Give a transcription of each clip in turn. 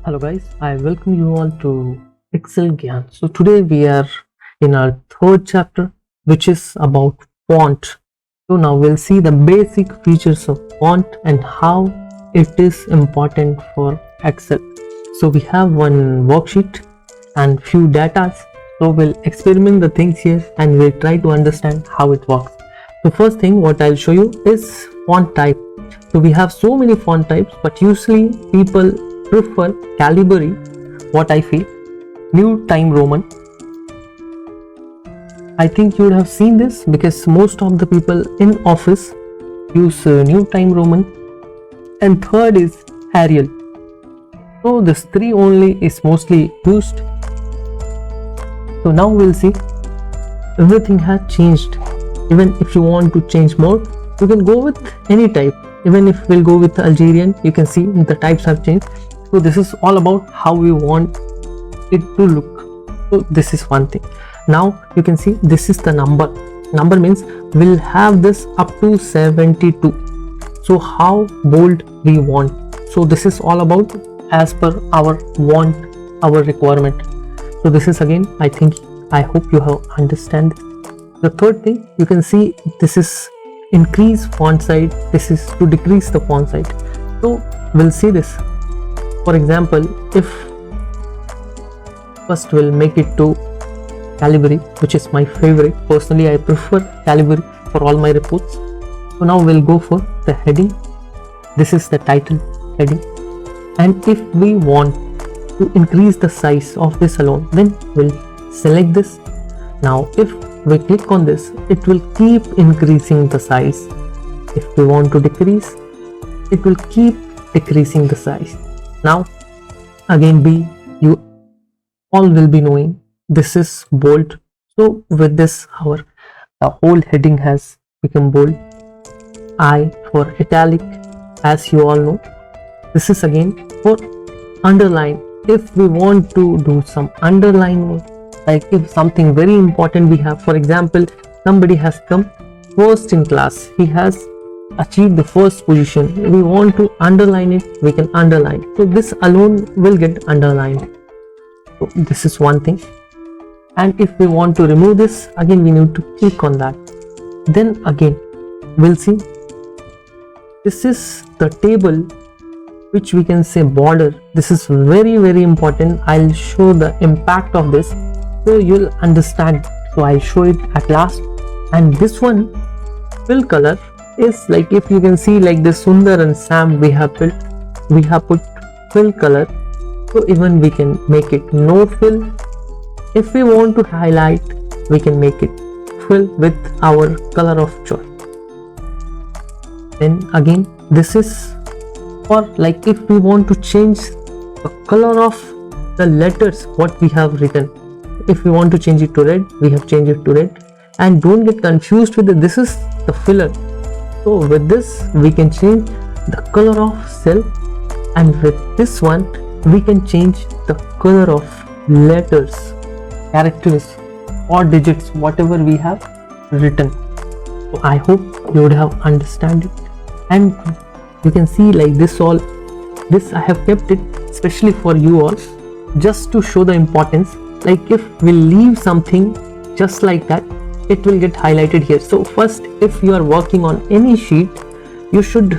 Hello guys, I welcome you all to Excel Gyaan. So today we are in our third chapter, which is about font. So now we'll see the basic features of font and how it is important for Excel. So we have one worksheet and few datas. So we'll experiment the things here and we'll try to understand how it works. The first thing what I'll show you is font type. So we have so many font types, but usually people prefer Calibri, what I feel, New Time Roman. I think you would have seen this because most of the people in office use New Time Roman, and third is Arial. So this three only is mostly used. So now we'll see everything has changed. Even if you want to change more, you can go with any type. Even if we'll go with Algerian, you can see the types have changed. So this is all about how we want it to look. So this is one thing. Now you can see this is the number. Number means we'll have this up to 72. So how bold we want. So this is all about as per our want, our requirement. So this is again, I hope you have understand this. The third thing you can see, this is increase font size. This is to decrease the font size. So we'll see this. For example, if first we'll make it to Calibri, which is my favorite. Personally, I prefer Calibri for all my reports. So now we'll go for the heading. This is the title heading. And if we want to increase the size of this alone, then we'll select this. Now, if we click on this, it will keep increasing the size. If we want to decrease, it will keep decreasing the size. Now again, you all will be knowing this is bold. So with this, the whole heading has become bold. I for italic, as you all know. This is again for underline. If we want to do some underline, like if something very important we have, for example, somebody has come first in class, he has achieved the first position, we want to underline it, we can underline. So this alone will get underlined. So this is one thing. And if we want to remove this, again we need to click on that. Then again we'll see this is the table, which we can say border. This is very important. I'll show the impact of this so you'll understand. So I'll show it at last. And this one, fill color, is like, if you can see like this Sundar and Sam, we have put fill color. So even we can make it no fill. If we want to highlight, we can make it fill with our color of choice. Then again, this is for like if we want to change the color of the letters what we have written. If we want to change it to red, we have changed it to red. And don't get confused with this is the filler. So with this we can change the color of cell, and with this one we can change the color of letters, characters or digits, whatever we have written. So I hope you would have understand it. And you can see like this I have kept it especially for you all, just to show the importance. Like if we leave something just like that, it will get highlighted here. So first, if you are working on any sheet, you should,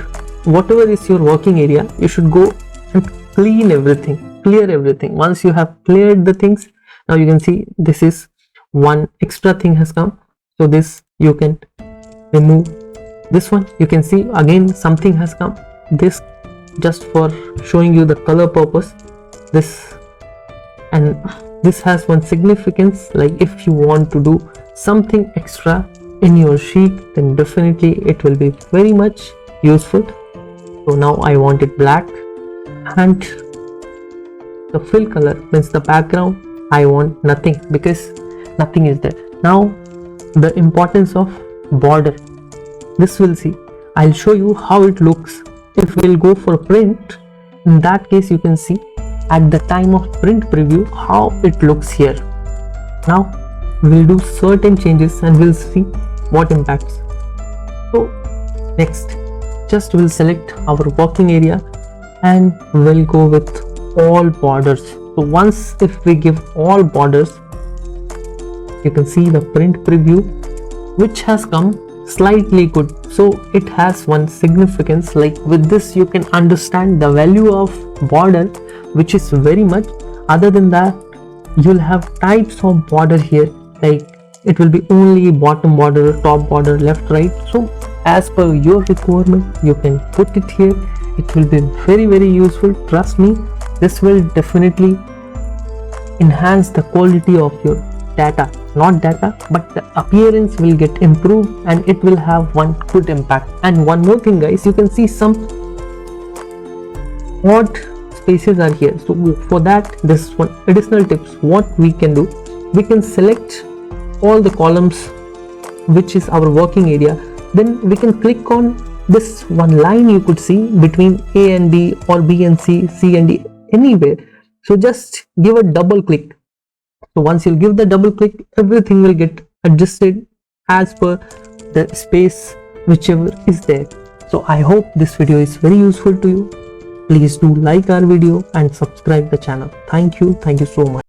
whatever is your working area, you should go and clear everything. Once you have cleared the things, now you can see this is one extra thing has come. So this you can remove. This one you can see again something has come. This just for showing you the color purpose. This, and this has one significance, like if you want to do something extra in your sheet, then definitely it will be very much useful. So now I want it black, and the fill color means the background, I want nothing because nothing is there. Now the importance of border, this we'll see. I'll show you how it looks. If we'll go for print, in that case you can see at the time of print preview how it looks here. Now we'll do certain changes and we'll see what impacts. So next, just we'll select our working area and we'll go with all borders. So once if we give all borders, you can see the print preview, which has come slightly good. So it has one significance, like with this you can understand the value of border, which is very much. Other than that, you'll have types of border here, like it will be only bottom border, top border, left, right. So as per your requirement, you can put it here. It will be very useful. Trust me, this will definitely enhance the quality of your data, not data, but the appearance will get improved and it will have one good impact. And one more thing guys, you can see some odd spaces are here. So for that, this one additional tips, what we can do, we can select all the columns which is our working area, then we can click on this one line you could see between A and B or B and C, C and D, anywhere. So just give a double click. So once you'll give the double click, everything will get adjusted as per the space whichever is there. So I hope this video is very useful to you. Please do like our video and subscribe the channel. Thank you so much.